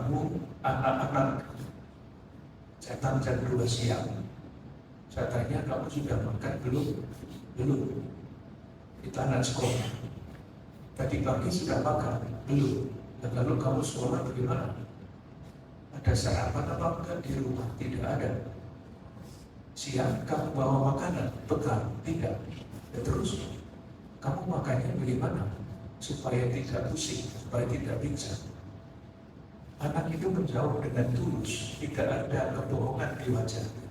kamu anak-anak datang jam 2 siang. Saya tanya, kamu sudah makan belum? Belum. Kita anak sekolah. Tadi pagi sudah makan? Belum. Dan kalau kamu sekolah bagaimana? Ada sarapan apa enggak di rumah? Tidak ada. Siang kamu bawa makanan? Bekal? Tidak. Dan terus kamu makannya bagaimana? Supaya tidak pusing, supaya tidak pingsan. Anak itu menjawab dengan tulus, tidak ada kebohongan di wajahnya.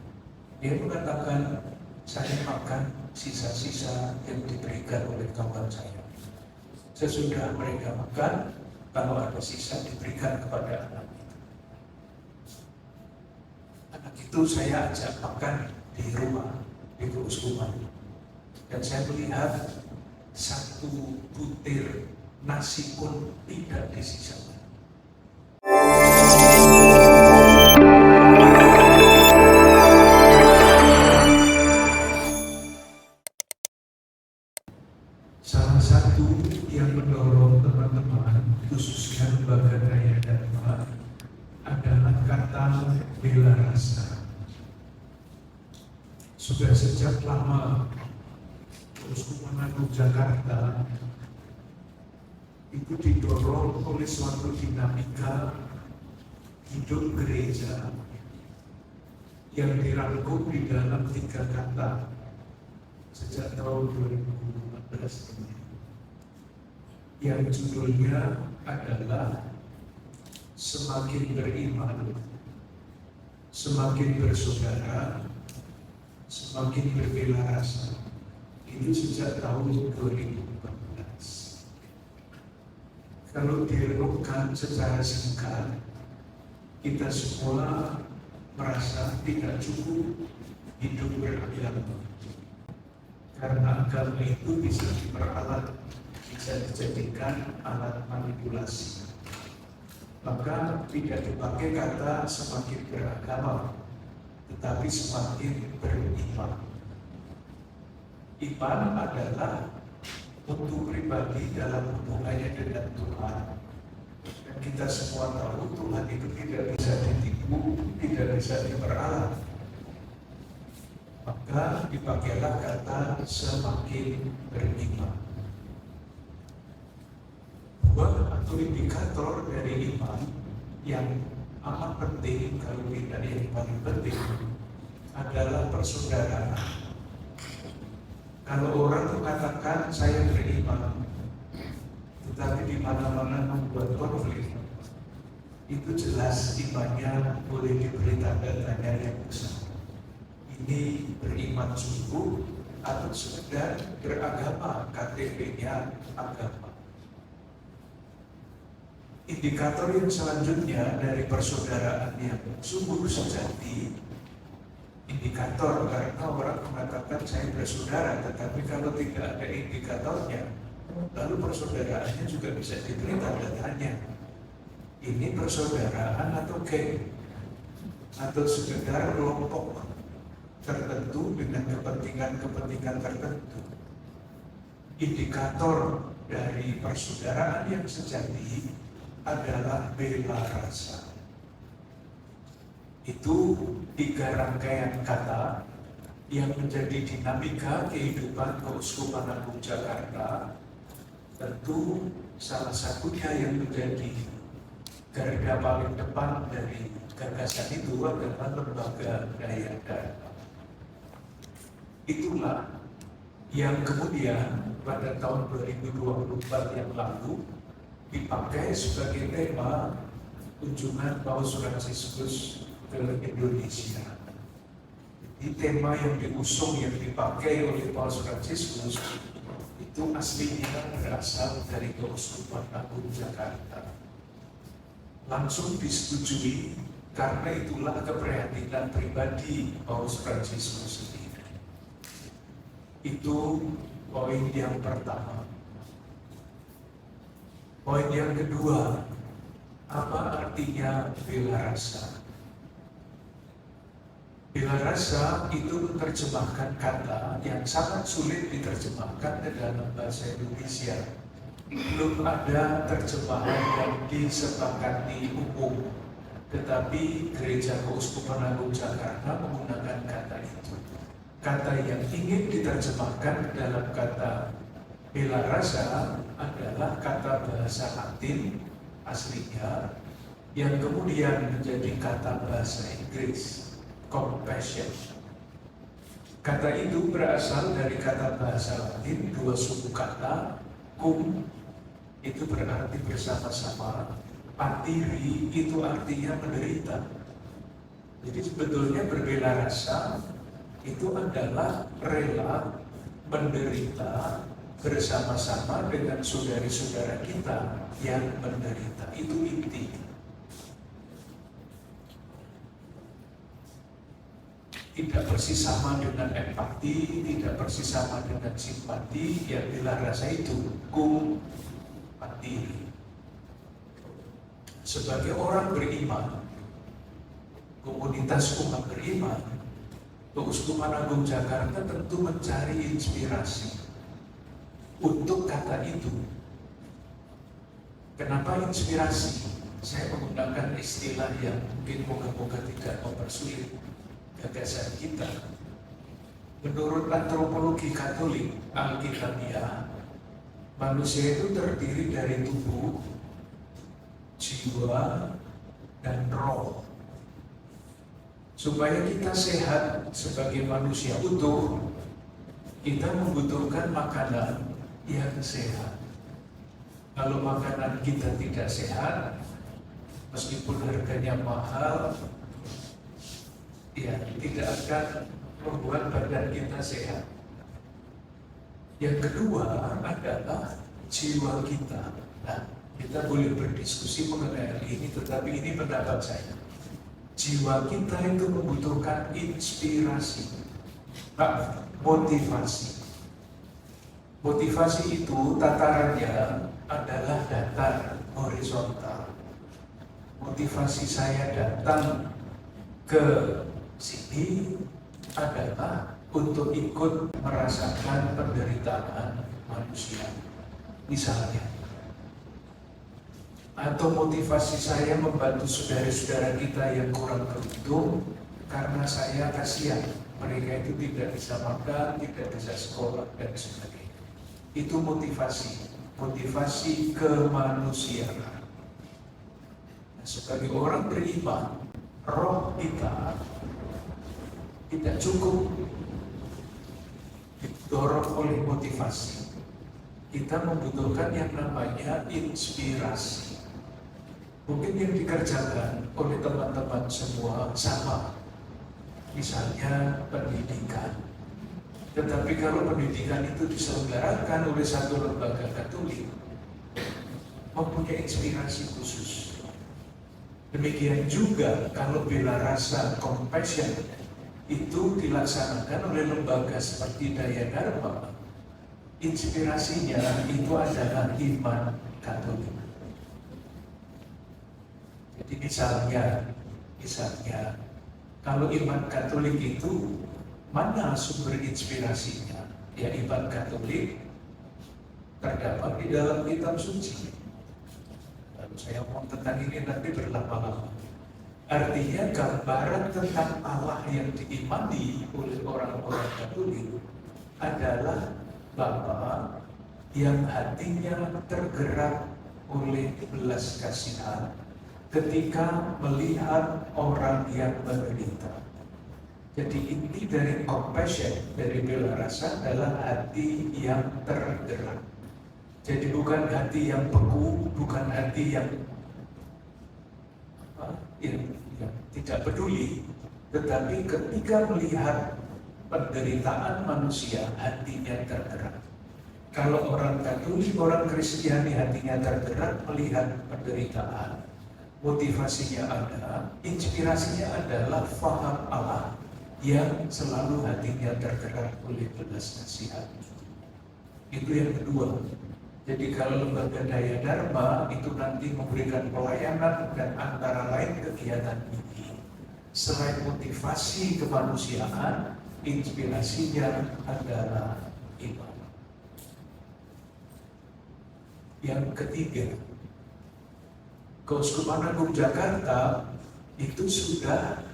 Dia mengatakan, saya makan sisa-sisa yang diberikan oleh kawan saya. Sesudah mereka makan, kalau ada sisa diberikan kepada anak itu. Anak itu saya ajak makan di rumah, di keuskupan. Dan saya melihat satu butir nasi pun tidak disisakan. Salah satu yang mendorong teman-teman, khususnya lembaga daya Dharma, adalah kata bela rasa. Sudah sejak lama Keuskupan Agung Jakarta itu didorong oleh suatu dinamika hidup gereja yang dirangkum di dalam 3 kata sejak tahun 2014 ini, yang judulnya adalah semakin beriman, semakin bersaudara, semakin berbela rasa. Itu sejak tahun 2014. Kalau direnungkan secara singkat, kita semua merasa tidak cukup hidup beragama, karena agama itu bisa diperalat, bisa dijadikan alat manipulasi. Maka tidak dipakai kata semakin beragama, tetapi semakin beriman. Iman adalah untuk pribadi dalam hubungannya dengan Tuhan. Dan kita semua tahu Tuhan itu tidak bisa ditipu, tidak bisa diperalat. Maka dipakailah kata semakin beriman. Buah atau indikator dari iman yang amat penting, kalau tidak yang paling penting, adalah persaudaraan. Kalau orang mengatakan saya beriman, tetapi di mana-mana membuat konflik, itu jelas imannya boleh diberi tanda tanya yang besar. Ini beriman sungguh atau sekedar beragama, KTP-nya agama. Indikator yang selanjutnya dari persaudaraan yang sungguh sejati, indikator karena orang mengatakan saya bersaudara, tetapi kalau tidak ada indikatornya, lalu persaudaraannya juga bisa diberi tanda tanya. Ini persaudaraan atau geng, atau sekedar kelompok tertentu dengan kepentingan tertentu. Indikator dari persaudaraan yang sejati adalah bela rasa. Itu 3 rangkaian kata yang menjadi dinamika kehidupan Keuskupan Agung Jakarta. Tentu salah satunya yang menjadi garda paling depan dari gagasan itu adalah lembaga daya Dharma. Itulah yang kemudian pada tahun 2024 yang lalu dipakai sebagai tema kunjungan Paus Fransiskus ke Indonesia. Di tema yang diusung, yang dipakai oleh Paus Fransiskus itu aslinya berasal dari Keuskupan Agung Jakarta. Langsung disetujui karena itulah keprihatinan pribadi Paus Fransiskus sendiri. Itu poin yang pertama. Poin yang kedua, apa artinya bela rasa? Bela rasa itu menerjemahkan kata yang sangat sulit diterjemahkan ke dalam bahasa Indonesia. belum ada terjemahan yang disepakati umum, tetapi Gereja Keuskupan Agung Jakarta menggunakan kata itu. Kata yang ingin diterjemahkan dalam kata bela rasa adalah kata bahasa Latin aslinya yang kemudian menjadi kata bahasa Inggris, compassion. Kata itu berasal dari kata bahasa Latin, dua suku kata, cum itu berarti bersama-sama, patiri itu artinya menderita. Jadi sebetulnya berbela rasa itu adalah rela menderita bersama-sama dengan saudara-saudara kita yang menderita. Itu inti. Tidak persis sama dengan empati, tidak persis sama dengan simpati. Yang bela rasa itu cum patiri. Sebagai orang beriman, komunitas umat beriman, Keuskupan Agung Jakarta tentu mencari inspirasi untuk kata itu. Kenapa inspirasi? Saya menggunakan istilah yang mungkin moga-moga tidak mempersulit gagasan kita. Menurut antropologi Katolik Alkitabiah, manusia itu terdiri dari tubuh, jiwa, dan roh. Supaya kita sehat sebagai manusia utuh, kita membutuhkan makanan yang sehat. Kalau makanan kita tidak sehat, meskipun harganya mahal, ya tidak akan membuat badan kita sehat. Yang kedua adalah jiwa kita. Nah, kita boleh berdiskusi mengenai ini, tetapi ini pendapat saya. Jiwa kita itu membutuhkan inspirasi, motivasi. Motivasi itu tatarannya adalah datar horizontal. Motivasi saya datang ke sini adalah untuk ikut merasakan penderitaan manusia, misalnya. Atau motivasi saya membantu saudara-saudara kita yang kurang beruntung karena saya kasihan mereka itu tidak bisa makan, tidak bisa sekolah dan sebagainya. Itu motivasi kemanusiaan. Nah, sebagai orang beriman, roh kita tidak cukup didorong oleh motivasi. Kita membutuhkan yang namanya inspirasi. Mungkin yang dikerjakan oleh teman-teman semua sama, misalnya pendidikan. Tetapi kalau pendidikan itu diselenggarakan oleh satu lembaga Katolik, mempunyai inspirasi khusus. Demikian juga kalau bela rasa compassion itu dilaksanakan oleh lembaga seperti Daya Dharma, inspirasinya itu adalah iman Katolik. Jadi misalnya kalau iman Katolik itu mana sumber inspirasinya? Ya iman Katolik terdapat di dalam kitab suci. Kalau saya ngomong tentang ini nanti berlama-lama. Artinya gambaran tentang Allah yang diimani oleh orang-orang Katolik adalah Bapa yang hatinya tergerak oleh belas kasihan ketika melihat orang yang menderita. Jadi inti dari compassion, dari bela rasa adalah hati yang tergerak. Jadi bukan hati yang beku, bukan hati yang tidak peduli, tetapi ketika melihat penderitaan manusia, hatinya tergerak. Kalau orang Katolik, orang Kristiani hatinya tergerak melihat penderitaan, motivasinya ada, inspirasinya adalah faham Allah yang selalu hatinya tergerak oleh belas kasihan. Itu yang kedua. Jadi kalau lembaga Daya Dharma itu nanti memberikan pelayanan dan antara lain kegiatan ini, selain motivasi kemanusiaan, inspirasinya adalah iman. Yang ketiga, Keuskupan Agung Jakarta itu sudah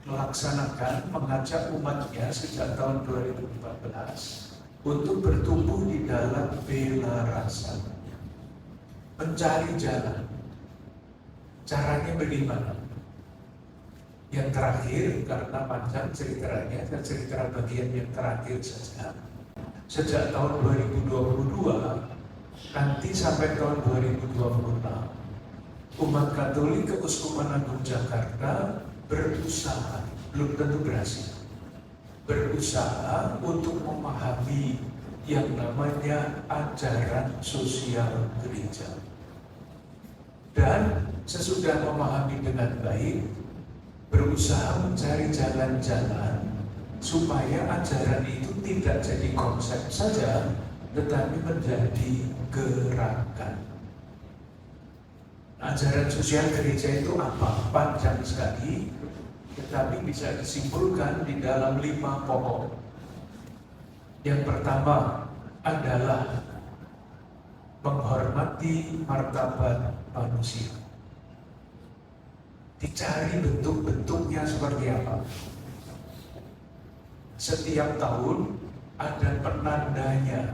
melaksanakan, mengajak umatnya sejak tahun 2014 untuk bertumbuh di dalam bela rasa, mencari jalan. Caranya bagaimana? Yang terakhir, karena panjang ceritanya, saya cerita bagian yang terakhir saja. Sejak tahun 2022, nanti sampai tahun 2026, umat Katolik Keuskupan Agung Jakarta berusaha, belum tentu berhasil, berusaha untuk memahami yang namanya ajaran sosial gereja. Dan sesudah memahami dengan baik, berusaha mencari jalan-jalan supaya ajaran itu tidak jadi konsep saja, tetapi menjadi gerakan. Ajaran sosial gereja itu apa? Panjang sekali, tetapi bisa disimpulkan di dalam 5 pokok. Yang pertama adalah menghormati martabat manusia. Dicari bentuk-bentuknya seperti apa. Setiap tahun ada penandanya.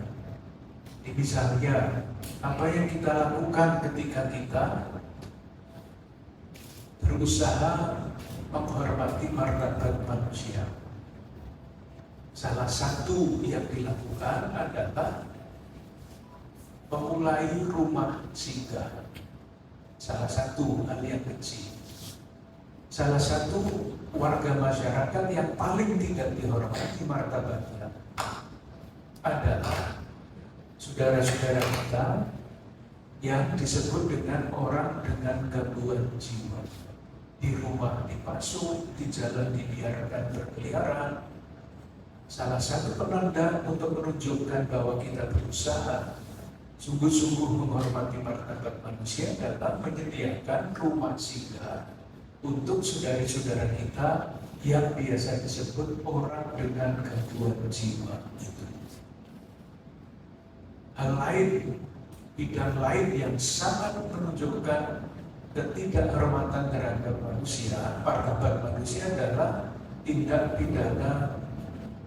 Misalnya, apa yang kita lakukan ketika kita berusaha menghormati martabat manusia. Salah satu yang dilakukan adalah memulai rumah singgah. Salah satu hal yang kecil. Salah satu warga masyarakat yang paling tidak dihormati martabatnya adalah saudara-saudara kita yang disebut dengan orang dengan gangguan jiwa. Di rumah dipasung, di jalan dibiarkan berkeliaran. Salah satu penanda untuk menunjukkan bahwa kita berusaha sungguh-sungguh menghormati martabat manusia adalah menyediakan rumah singgah untuk saudara-saudara kita yang biasa disebut orang dengan gangguan jiwa itu. Hal lain, bidang lain yang sangat menunjukkan ketidakhormatan terhadap manusia, martabat manusia adalah tindak pidana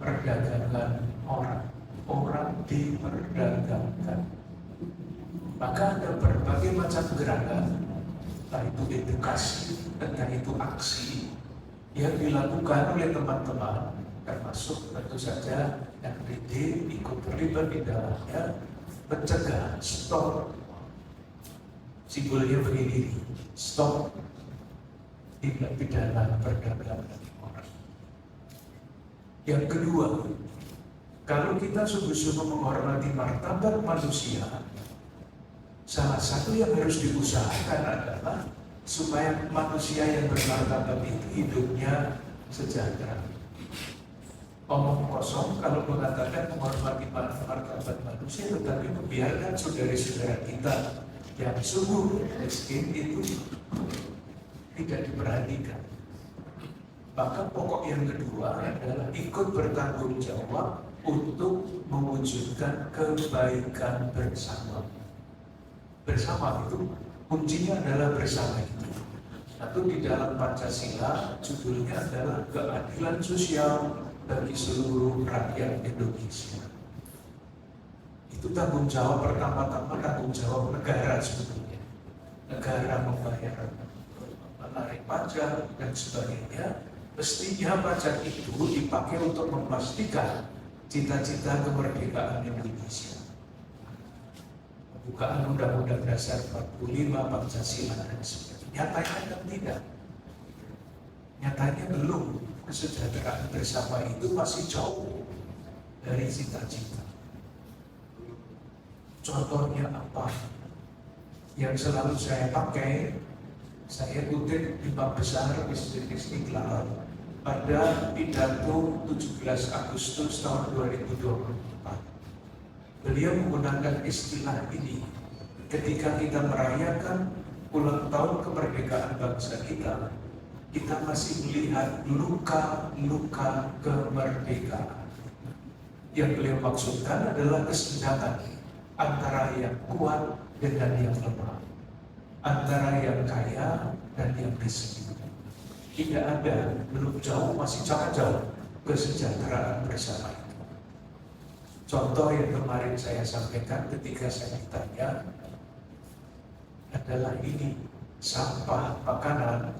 perdagangan orang. Orang diperdagangkan. Maka ada berbagai macam gerakan, entah itu edukasi, entah itu aksi yang dilakukan oleh teman-teman, termasuk tentu saja RPD ikut terlibat di dalamnya, mencegah, stop, simbolnya begini, stop tindak pidana perdagangan orang. Yang kedua, kalau kita sungguh-sungguh menghormati martabat manusia, salah satu yang harus diusahakan adalah supaya manusia yang bermartabat itu hidupnya sejahtera. Omong kosong kalau mengatakan menghormati martabat manusia, tetapi membiarkan saudara-saudara kita yang sungguh miskin itu tidak diperhatikan. Maka pokok yang kedua adalah ikut bertanggung jawab untuk mewujudkan kebaikan bersama. Bersama itu kuncinya adalah bersama itu. Atau di dalam Pancasila judulnya adalah keadilan sosial bagi seluruh rakyat Indonesia. Itu tanggung jawab pertama-tama, tanggung jawab negara sebetulnya. Negara membayar, menarik pajak dan sebagainya. Mestinya pajak itu dipakai untuk memastikan cita-cita kemerdekaan Indonesia. Pembukaan Undang-Undang Dasar 45, Pancasila dan sebagainya. Nyatanya kan tidak. Nyatanya belum. Kesejahteraan bersama itu masih jauh dari cita-cita. Contohnya apa? Yang selalu saya pakai, saya kutip 5 besar Masjid Istiqlal pada pidato 17 Agustus tahun 2024. Beliau menggunakan istilah ini ketika kita merayakan ulang tahun kemerdekaan bangsa kita, kita masih melihat luka-luka kemerdekaan. Yang beliau maksudkan adalah kesenjangan antara yang kuat dengan yang lemah, antara yang kaya dan yang miskin. Tidak ada, belum jauh, masih sangat jauh kesejahteraan bersama itu. Contoh yang kemarin saya sampaikan ketika saya ditanya adalah ini, sampah makanan.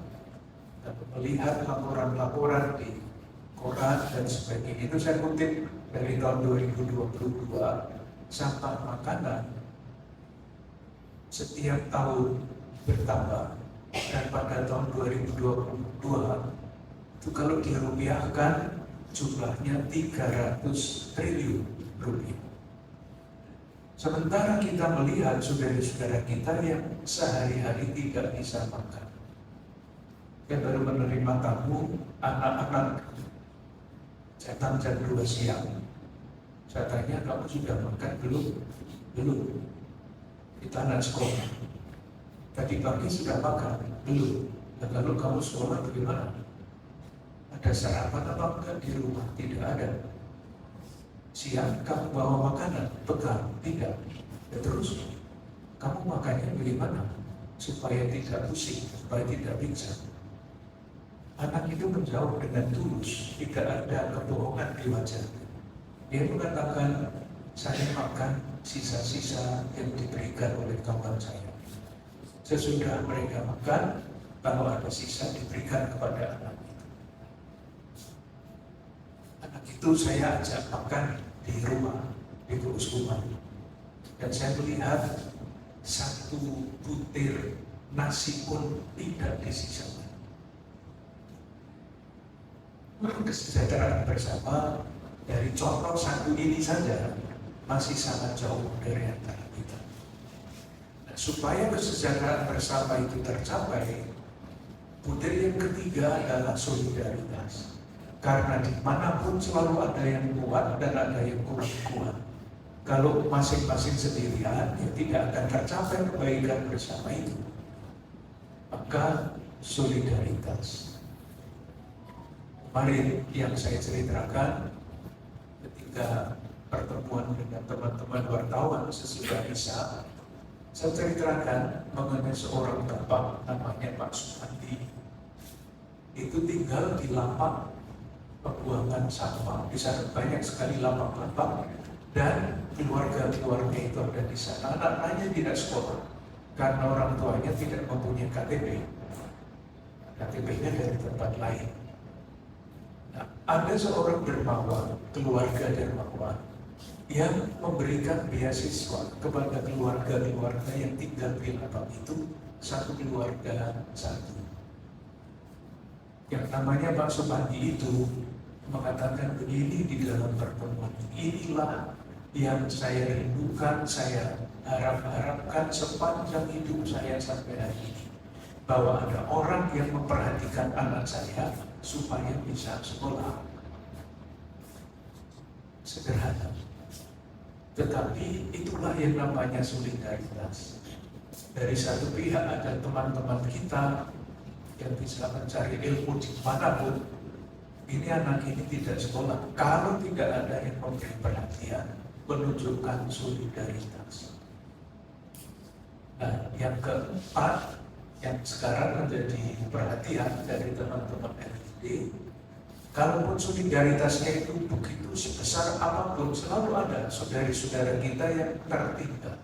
Dan melihat laporan-laporan di koran dan sebagainya, itu saya kutip dari tahun 2022, sampah makanan setiap tahun bertambah, dan pada tahun 2022 itu kalau dirupiahkan jumlahnya 300 triliun rupiah. Sementara kita melihat saudara-saudara kita yang sehari-hari tidak bisa makan. Saya baru menerima tamu anak-anak, jam 2 siang. Saya tanya, kamu sudah makan belum? Belum. Kita anak sekolah. Tadi pagi sudah makan? Belum. Dan kalau kamu sekolah bagaimana? Ada sarapan apa enggak di rumah? Tidak ada. Siang kamu bawa makanan? Bekal? Tidak. Ya terus, kamu makannya bagaimana? Supaya tidak pusing, supaya tidak pingsan. Anak itu menjawab dengan tulus, tidak ada kebohongan di wajahnya. Dia mengatakan, saya makan sisa-sisa yang diberikan oleh kawan saya. Sesudah mereka makan, kalau ada sisa diberikan kepada anak itu. Anak itu saya ajak makan di rumah, di keuskupan. Dan saya melihat satu butir nasi pun tidak disisakan. Kesejahteraan bersama dari contoh satu ini saja masih sangat jauh dari antara kita. Nah, supaya kesejahteraan bersama itu tercapai, butir yang ketiga adalah solidaritas. Karena dimanapun selalu ada yang kuat dan ada yang kurang kuat. Kalau masing-masing sendirian, ya tidak akan tercapai kebaikan bersama itu. Maka solidaritas. Kemarin yang saya ceritakan ketika pertemuan dengan teman-teman wartawan sesudah Isya, saya ceritakan mengenai seorang bapak namanya Pak Supandi. Itu tinggal di lapak pembuangan sampah. Di sana banyak sekali lapak-lapak dan keluarga-keluarga itu ada di sana. Anak-anaknya tidak sekolah karena orang tuanya tidak mempunyai KTP. KTP-nya dari tempat lain. Ada seorang dermawan, keluarga dermawan, yang memberikan beasiswa kepada keluarga-keluarga yang tinggal di lapak itu, satu keluarga satu. Yang namanya Pak Supandi itu mengatakan begini di dalam pertemuan, inilah yang saya rindukan, saya harap-harapkan sepanjang hidup saya sampai hari ini. Bahwa ada orang yang memperhatikan anak saya supaya bisa sekolah. Sederhana. Tetapi itulah yang namanya solidaritas. Dari satu pihak ada teman-teman kita yang bisa mencari ilmu dimanapun. Ini anak ini tidak sekolah. Kalau tidak ada yang memberi perhatian, menunjukkan solidaritas. Nah, yang keempat, yang sekarang menjadi perhatian dari teman-teman FID, kalaupun solidaritasnya itu begitu sebesar apapun, selalu ada saudara-saudara kita yang tertinggal.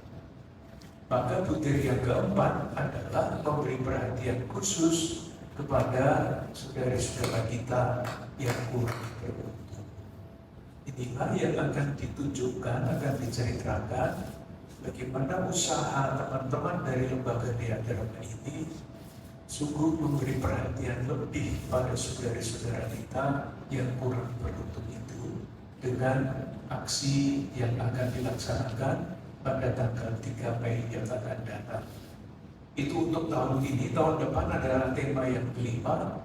Maka butir yang keempat adalah memberi perhatian khusus kepada saudara-saudara kita yang kurang beruntung. Inilah yang akan ditunjukkan, akan diceritakan bagaimana usaha teman-teman dari lembaga diagrama ini sungguh memberi perhatian lebih pada saudara-saudara kita yang kurang beruntung itu dengan aksi yang akan dilaksanakan pada tanggal 3 Mei yang akan datang. Itu untuk tahun ini. Tahun depan adalah tema yang kelima.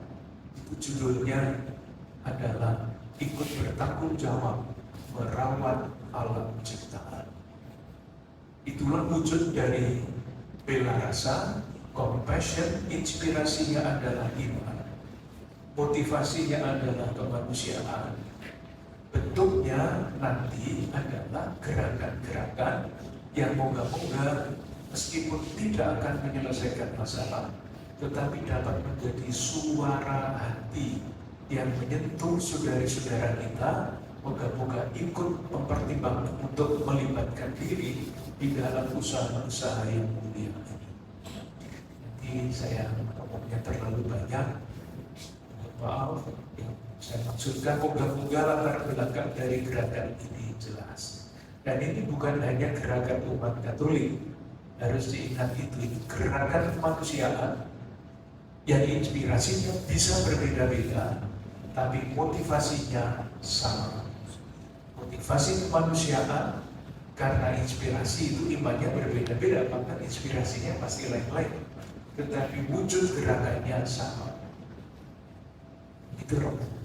Itu judulnya adalah ikut bertanggung jawab merawat alam ciptaan. Itulah wujud dari bela rasa, compassion, inspirasinya adalah iman, motivasinya adalah kemanusiaan. Bentuknya nanti adalah gerakan-gerakan yang moga-moga meskipun tidak akan menyelesaikan masalah, tetapi dapat menjadi suara hati yang menyentuh saudara-saudara kita. Moga-moga ikut mempertimbangkan untuk melibatkan diri di dalam usaha-usaha yang mulia ini. Jadi saya ngomongnya terlalu banyak. Maaf, saya maksudkan moga-moga latar belakang dari gerakan ini jelas. Dan ini bukan hanya gerakan umat Katolik, harus diingat itu gerakan kemanusiaan yang inspirasinya bisa berbeda-beda, tapi motivasinya sama. Motivasi kemanusiaan karena inspirasi itu imannya berbeda-beda, maka inspirasinya pasti lain-lain, tetapi wujud gerakannya sama. Itu Roh.